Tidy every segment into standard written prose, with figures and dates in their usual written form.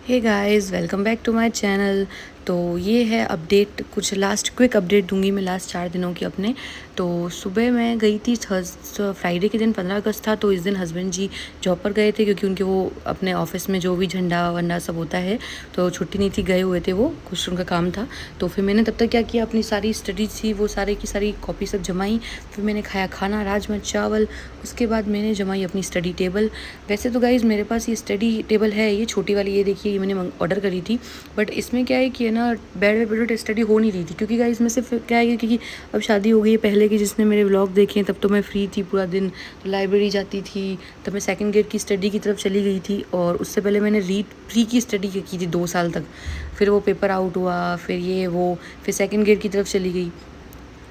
Hey guys, welcome back to my channel. तो ये है अपडेट, कुछ लास्ट क्विक अपडेट दूंगी मैं लास्ट 4 दिनों की अपने। तो सुबह मैं गई थी फ्राइडे के दिन 15 अगस्त था, तो इस दिन हस्बैंड जी जॉब पर गए थे क्योंकि उनके वो अपने ऑफिस में जो भी झंडा वंडा सब होता है तो छुट्टी नहीं थी, गए हुए थे वो, कुछ उनका काम था। तो फिर मैंने तब तक क्या किया, अपनी सारी स्टडीज थी वो सारे की सारी कॉपी सब जमाई। फिर मैंने खाया खाना, राजमा चावल। उसके बाद मैंने जमाई अपनी स्टडी टेबल। वैसे तो गाइज़ मेरे पास ये स्टडी टेबल है, ये छोटी वाली, ये देखिए, ये मैंने ऑर्डर करी थी। बट इसमें क्या है कि ना बेड पे बैठे स्टडी हो नहीं रही थी क्योंकि गाइज़ में सिर्फ क्या है क्योंकि अब शादी हो गई है। पहले की जिसने मेरे व्लॉग देखे हैं तब तो मैं फ्री थी पूरा दिन, तो लाइब्रेरी जाती थी, तब मैं सेकंड ग्रेड की स्टडी की तरफ चली गई थी। और उससे पहले मैंने रीड प्री की स्टडी की थी 2 साल तक। फिर वो पेपर आउट हुआ, फिर ये वो, फिर सेकंड ग्रेड की तरफ चली गई।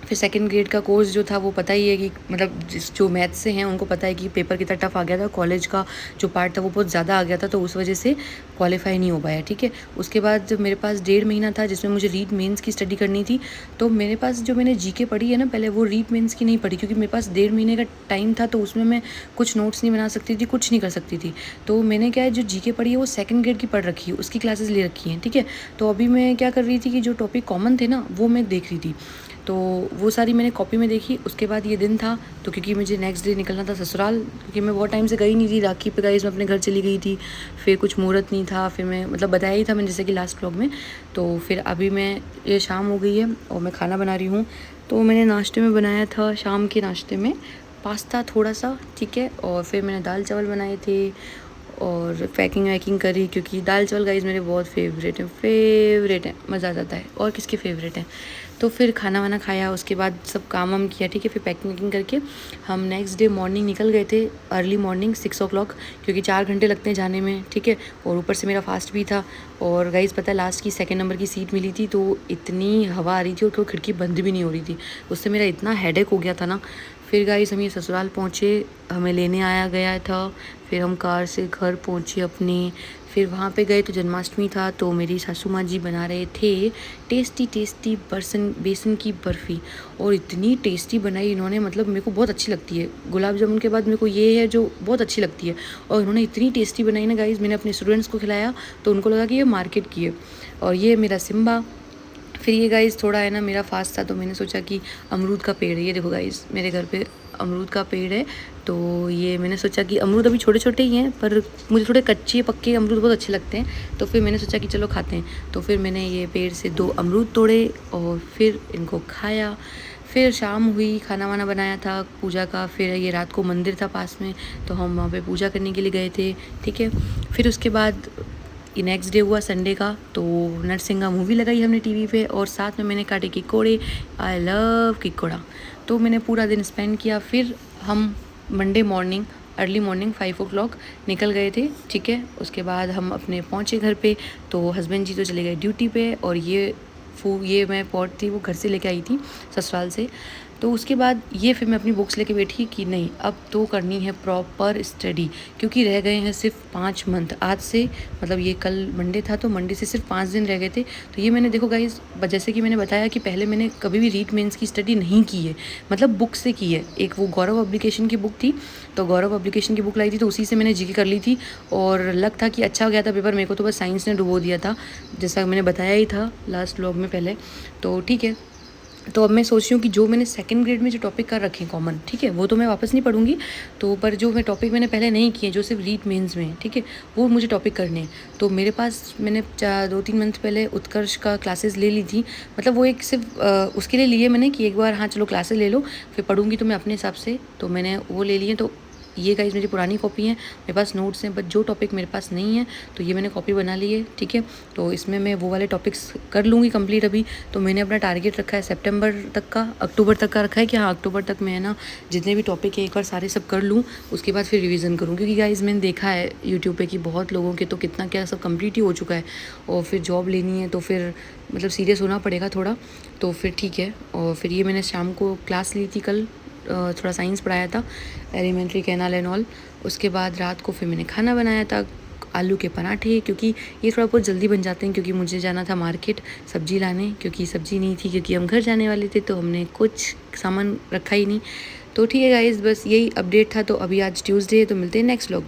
फिर सेकंड ग्रेड का कोर्स जो था वो पता ही है कि मतलब जो मैथ्स से हैं उनको पता है कि पेपर कितना टफ आ गया था। कॉलेज का जो पार्ट था वो बहुत ज़्यादा आ गया था, तो उस वजह से क्वालिफाई नहीं हो पाया। ठीक है, उसके बाद जब मेरे पास 1.5 महीना था जिसमें मुझे रीड मेंस की स्टडी करनी थी, तो मेरे पास जो मैंने जीके पढ़ी है ना पहले, वो रीड मेंस की नहीं पढ़ी क्योंकि मेरे पास 1.5 महीने का टाइम था। तो उसमें मैं कुछ नोट्स नहीं बना सकती थी, कुछ नहीं कर सकती थी। तो मैंने क्या है, जो जीके पढ़ी है वो सेकंड ग्रेड की पढ़ रखी है, उसकी क्लासेस ले रखी हैं। ठीक है, तो अभी मैं क्या कर रही थी कि जो टॉपिक कॉमन थे ना वो मैं देख रही थी, तो वो सारी मैंने कॉपी में देखी। उसके बाद ये दिन था, तो क्योंकि मुझे नेक्स्ट डे निकलना था ससुराल, क्योंकि मैं बहुत टाइम से गई नहीं थी। राखी पे गाइस मैं अपने घर चली गई थी, फिर कुछ मुहूर्त नहीं था, फिर मैं मतलब बताया ही था मैंने जैसे कि लास्ट व्लॉग में। तो फिर अभी मैं, ये शाम हो गई है और मैं खाना बना रही हूँ। तो मैंने नाश्ते में बनाया था, शाम के नाश्ते में पास्ता थोड़ा सा, ठीक है, और फिर मैंने दाल चावल बनाए थे और पैकिंग वैकिंग करी क्योंकि दाल चावल गाइस मेरे बहुत फेवरेट हैं, मज़ा आ जाता है। और किसके फेवरेट हैं। तो फिर खाना वाना खाया, उसके बाद सब काम वाम किया, ठीक है। फिर पैकिंग वैकिंग करके हम नेक्स्ट डे मॉर्निंग निकल गए थे, अर्ली मॉर्निंग 6 o'clock, क्योंकि 4 घंटे लगते हैं जाने में, ठीक है। और ऊपर से मेरा फास्ट भी था। और गाइस पता है लास्ट की 2nd नंबर की सीट मिली थी, तो इतनी हवा आ रही थी और कोई खिड़की बंद भी नहीं हो रही थी, उससे मेरा इतना हेडेक हो गया था ना। फिर गाइस हम ये ससुराल पहुँचे, हमें लेने आया गया था। फिर हम कार से घर पहुँचे अपने। फिर वहाँ पे गए तो जन्माष्टमी था, तो मेरी सासू माँ जी बना रहे थे टेस्टी टेस्टी बेसन की बर्फ़ी। और इतनी टेस्टी बनाई इन्होंने, मतलब मेरे को बहुत अच्छी लगती है गुलाब जामुन के बाद, मेरे को ये है जो बहुत अच्छी लगती है। और इन्होंने इतनी टेस्टी बनाई ना गाइज़, मैंने अपने स्टूडेंट्स को खिलाया तो उनको लगा कि ये मार्केट की है। और ये मेरा सिम्बा। फिर ये गाइज़ थोड़ा है ना मेरा फास्ट था, तो मैंने सोचा कि अमरूद का पेड़ है, ये देखो गाइज़ मेरे घर पे अमरूद का पेड़ है। तो ये मैंने सोचा कि अमरूद अभी छोटे छोटे ही हैं, पर मुझे थोड़े कच्चे पक्के अमरूद बहुत अच्छे लगते हैं, तो फिर मैंने सोचा कि चलो खाते हैं। तो फिर मैंने ये पेड़ से 2 अमरूद तोड़े और फिर इनको खाया। फिर शाम हुई, खाना वाना बनाया था पूजा का। फिर ये रात को मंदिर था पास में, तो हम वहाँ पे पूजा करने के लिए गए थे, ठीक है। फिर उसके बाद ये नेक्स्ट डे हुआ संडे का, तो नरसिंगा मूवी लगाई हमने टीवी पे और साथ में मैंने काटे किकोड़े। I love किकोड़ा। तो मैंने पूरा दिन स्पेंड किया। फिर हम Monday morning, early morning 5 o'clock निकल गए थे, ठीक है। उसके बाद हम अपने पहुँचे घर पे, तो हस्बैंड जी तो चले गए ड्यूटी पे और ये मैं पॉट थी वो घर से लेके आई थी ससुराल से। तो उसके बाद ये फिर मैं अपनी बुक्स लेके बैठी कि नहीं अब तो करनी है प्रॉपर स्टडी, क्योंकि रह गए हैं सिर्फ 5 मंथ आज से। मतलब ये कल मंडे था, तो मंडे से सिर्फ 5 दिन रह गए थे। तो ये मैंने देखो गाइज, जैसे कि मैंने बताया कि पहले मैंने कभी भी रीड मेंस की स्टडी नहीं की है, मतलब बुक से की है। एक वो गौरव पब्लिकेशन की बुक थी, तो गौरव पब्लिकेशन की बुक लाई थी, तो उसी से मैंने जीके कर ली थी। और लग था कि अच्छा हो गया था पेपर, मेरे को तो बस साइंस ने डुबो दिया था, जैसा मैंने बताया ही था लास्ट व्लॉग में पहले। तो ठीक है, तो अब मैं सोच रही हूँ कि जो मैंने सेकंड ग्रेड में जो टॉपिक कर रखे हैं कॉमन, ठीक है, वो तो मैं वापस नहीं पढ़ूंगी। तो पर जो मैं टॉपिक मैंने पहले नहीं किए, जो सिर्फ रीड मेंस में, ठीक है, वो मुझे टॉपिक करने हैं। तो मेरे पास मैंने 2-3 मंथ पहले उत्कर्ष का क्लासेस ले ली थी। मतलब वो एक सिर्फ उसके लिए लिए मैंने कि एक बार हाँ चलो क्लासेस ले लो, फिर पढ़ूंगी तो मैं अपने हिसाब से, तो मैंने वो ले लिए। तो ये गाइस मेरी पुरानी कॉपी है, मेरे पास नोट्स हैं, बट जो टॉपिक मेरे पास नहीं है तो ये मैंने कॉपी बना ली है, ठीक है। तो इसमें मैं वो वाले टॉपिक्स कर लूँगी कंप्लीट अभी। तो मैंने अपना टारगेट रखा है सितंबर तक का, अक्टूबर तक का रखा है कि हाँ अक्टूबर तक मैं ना जितने भी टॉपिक है एक बार सारे सब कर लूँ, उसके बाद फिर रिवीजन करूँ। क्योंकि गाइस मैंने देखा है यूट्यूब पे कि बहुत लोगों के तो कितना क्या सब कंप्लीट ही हो चुका है, और फिर जॉब लेनी है तो फिर मतलब सीरियस होना पड़ेगा थोड़ा। तो फिर ठीक है, और फिर ये मैंने शाम को क्लास ली थी कल, थोड़ा साइंस पढ़ाया था, एलिमेंट्री कैनाल एंड ऑल। उसके बाद रात को फिर मैंने खाना बनाया था, आलू के पराठे, क्योंकि ये थोड़ा बहुत जल्दी बन जाते हैं, क्योंकि मुझे जाना था मार्केट सब्ज़ी लाने, क्योंकि सब्ज़ी नहीं थी, क्योंकि हम घर जाने वाले थे, तो हमने कुछ सामान रखा ही नहीं। तो ठीक है गाइज़, बस यही अपडेट था। तो अभी आज ट्यूसडे है, तो मिलते हैं नेक्स्ट व्लॉग।